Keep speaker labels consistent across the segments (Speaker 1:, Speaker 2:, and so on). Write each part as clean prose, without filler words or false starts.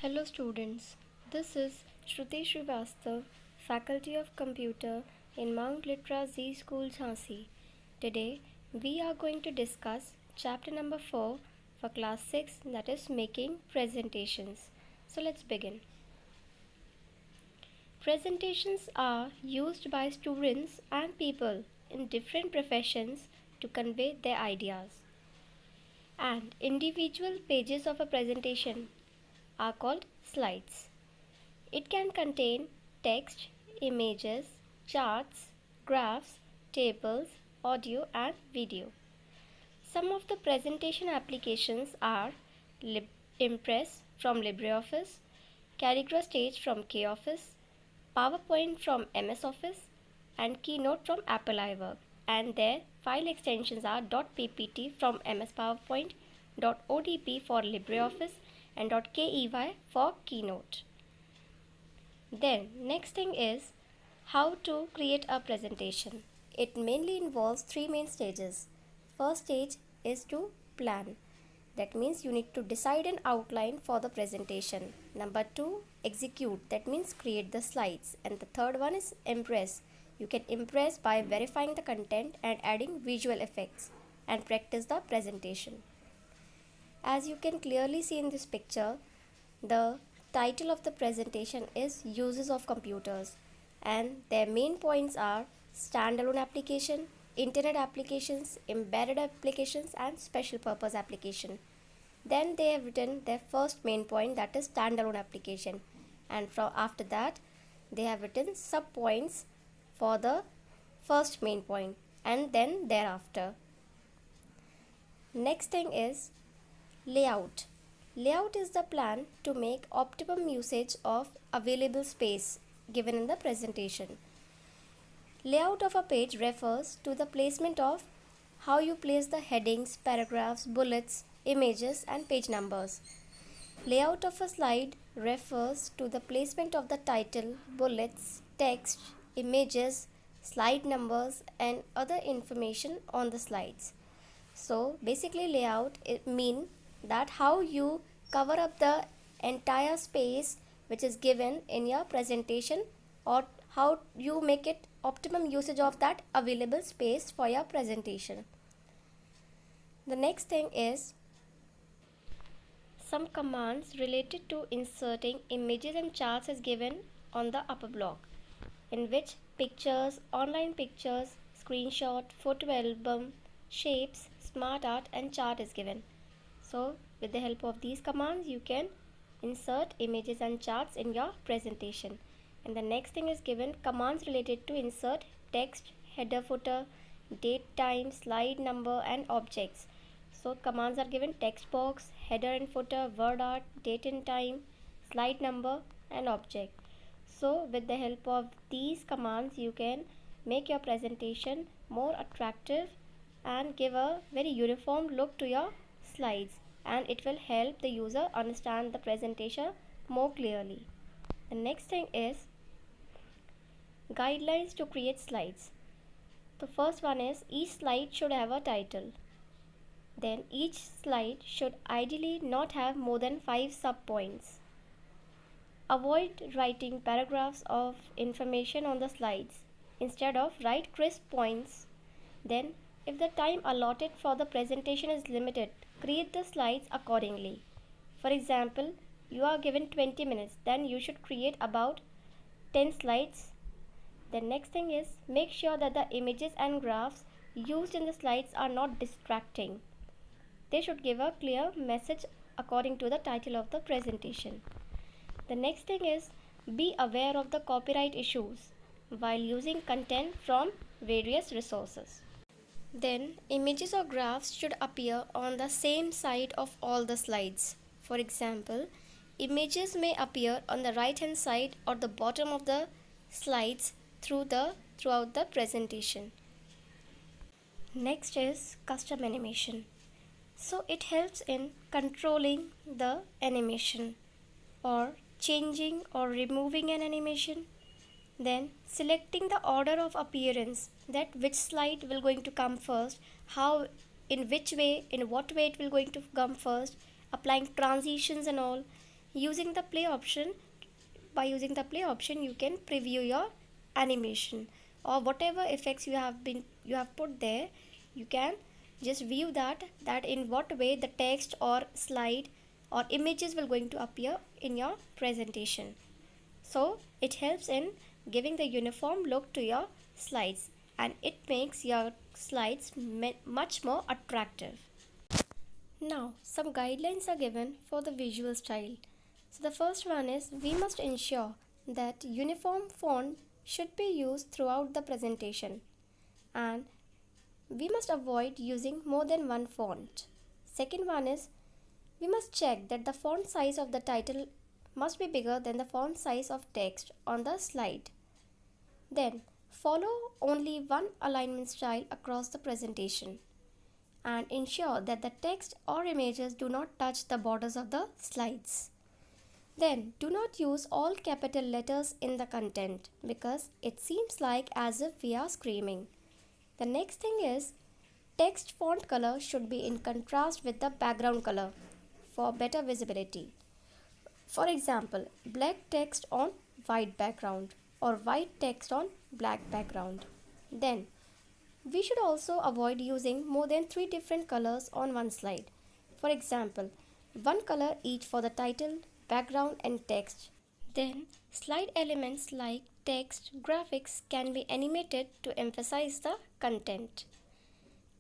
Speaker 1: Hello students, this is Shruti Srivastav, Faculty of Computer in Mount Litra Z School Jhansi. Today we are going to discuss chapter number 4 for class 6, that is making presentations. So let's begin. Presentations are used by students and people in different professions to convey their ideas. And individual pages of a presentation are called slides. It can contain text, images, charts, graphs, tables, audio, and video. Some of the presentation applications are Impress from LibreOffice, Calligra Stage from KOffice, PowerPoint from MS Office, and Keynote from Apple iWork. And their file extensions are .ppt from MS PowerPoint, .odp for LibreOffice, and .key for Keynote. Then next thing is how to create a presentation. It mainly involves three main stages. First stage is to plan. That means you need to decide an outline for the presentation. Number 2, execute. That means create the slides. And the third one is impress. You can impress by verifying the content and adding visual effects and practice the presentation. As you can clearly see in this picture, the title of the presentation is Uses of Computers, and their main points are standalone application, internet applications, embedded applications, and special purpose application. Then they have written their first main point, that is standalone application, and after that they have written sub points for the first main point and then thereafter. Next thing is layout. Layout is the plan to make optimum usage of available space given in the presentation. Layout of a page refers to the placement of how you place the headings, paragraphs, bullets, images, and page numbers. Layout of a slide refers to the placement of the title, bullets, text, images, slide numbers, and other information on the slides. So basically layout means that how you cover up the entire space which is given in your presentation, or how you make it optimum usage of that available space for your presentation. The next thing is some commands related to inserting images and charts is given on the upper block, in which pictures, online pictures, screenshot, photo album, shapes, smart art, and chart is given. So with the help of these commands you can insert images and charts in your presentation. And the next thing is given commands related to insert text, header, footer, date, time, slide number, and objects. So commands are given text box, header and footer, word art, date and time, slide number, and object. So with the help of these commands you can make your presentation more attractive and give a very uniform look to your slides, and it will help the user understand the presentation more clearly. The next thing is guidelines to create slides. The first one is each slide should have a title. Then each slide should ideally not have more than 5 sub-points. Avoid writing paragraphs of information on the slides. Instead of write crisp points. Then if the time allotted for the presentation is limited, create the slides accordingly. For example, you are given 20 minutes, then you should create about 10 slides. The next thing is make sure that the images and graphs used in the slides are not distracting. They should give a clear message according to the title of the presentation. The next thing is be aware of the copyright issues while using content from various resources. Then images or graphs should appear on the same side of all the slides. For example, images may appear on the right hand side or the bottom of the slides throughout the presentation. Next is custom animation. So it helps in controlling the animation or changing or removing an animation. Then selecting the order of appearance, that which slide will going to come first, how, in what way it will going to come first, applying transitions and all, using the play option, you can preview your animation or whatever effects you have put there. You can just view that in what way the text or slide or images will going to appear in your presentation. So it helps in giving the uniform look to your slides, and it makes your slides much more attractive. Now some guidelines are given for the visual style. So the first one is, we must ensure that uniform font should be used throughout the presentation, and we must avoid using more than one font. Second one is, we must check that the font size of the title must be bigger than the font size of text on the slide. Then follow only one alignment style across the presentation, and ensure that the text or images do not touch the borders of the slides. Then do not use all capital letters in the content because it seems like as if we are screaming. The next thing is, text font color should be in contrast with the background color for better visibility. For example, black text on white background or white text on black background. Then we should also avoid using more than 3 different colors on one slide. For example, one color each for the title, background and text. Then slide elements like text, graphics can be animated to emphasize the content.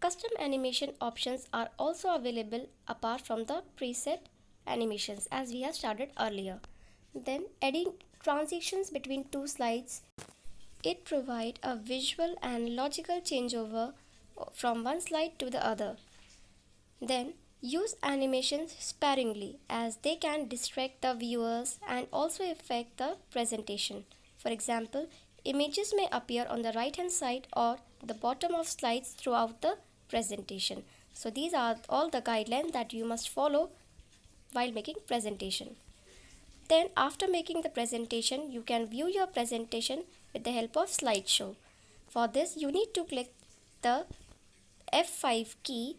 Speaker 1: Custom animation options are also available apart from the preset animations as we have started earlier. Then adding transitions between two slides. It provides a visual and logical changeover from one slide to the other. Then use animations sparingly as they can distract the viewers and also affect the presentation. For example, images may appear on the right hand side or the bottom of slides throughout the presentation. So these are all the guidelines that you must follow while making presentation. Then after making the presentation, you can view your presentation with the help of slideshow. For this, you need to click the F5 key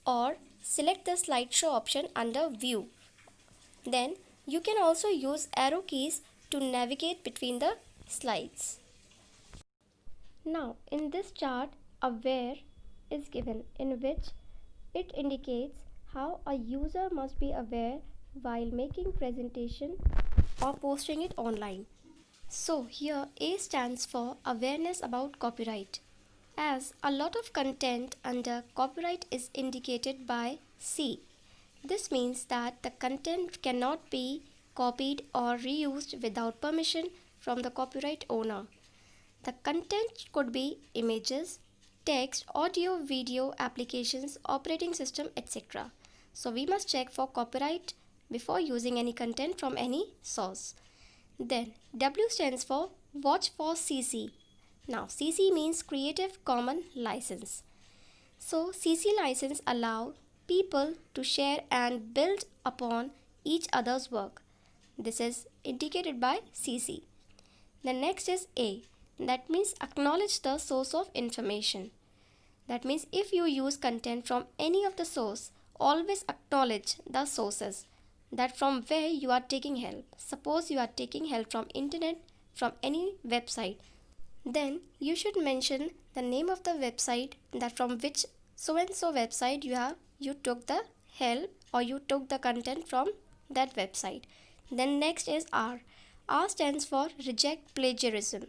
Speaker 1: or select the slideshow option under view. Then you can also use arrow keys to navigate between the slides. Now in this chart, a where is given, in which it indicates how a user must be aware while making presentation or posting it online. So here A stands for awareness about copyright, as a lot of content under copyright is indicated by C. This means that the content cannot be copied or reused without permission from the copyright owner. The content could be images, text, audio, video, applications, operating system, etc. So we must check for copyright before using any content from any source. Then W stands for watch for CC. Now CC means Creative Commons license. So CC license allow people to share and build upon each other's work. This is indicated by CC. The next is A. That means acknowledge the source of information. That means if you use content from any of the source, always acknowledge the sources, that from where you are taking help. Suppose you are taking help from internet, from any website, then you should mention the name of the website, that from which so and so website you took the help or you took the content from that website. Then next is R. R stands for reject plagiarism.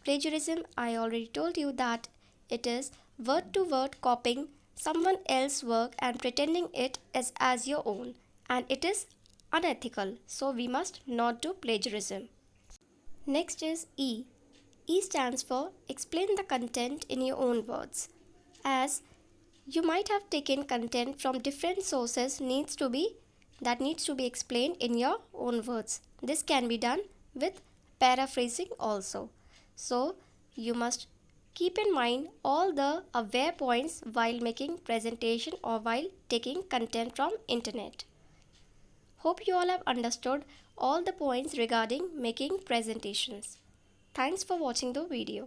Speaker 1: Plagiarism, I already told you that it is word to word copying someone else's work and pretending it is as your own, and it is unethical, so we must not do plagiarism. Next is E. E stands for explain the content in your own words, as you might have taken content from different sources that needs to be explained in your own words. This can be done with paraphrasing also. So you must keep in mind all the aware points while making presentation or while taking content from internet. Hope you all have understood all the points regarding making presentations. Thanks for watching the video.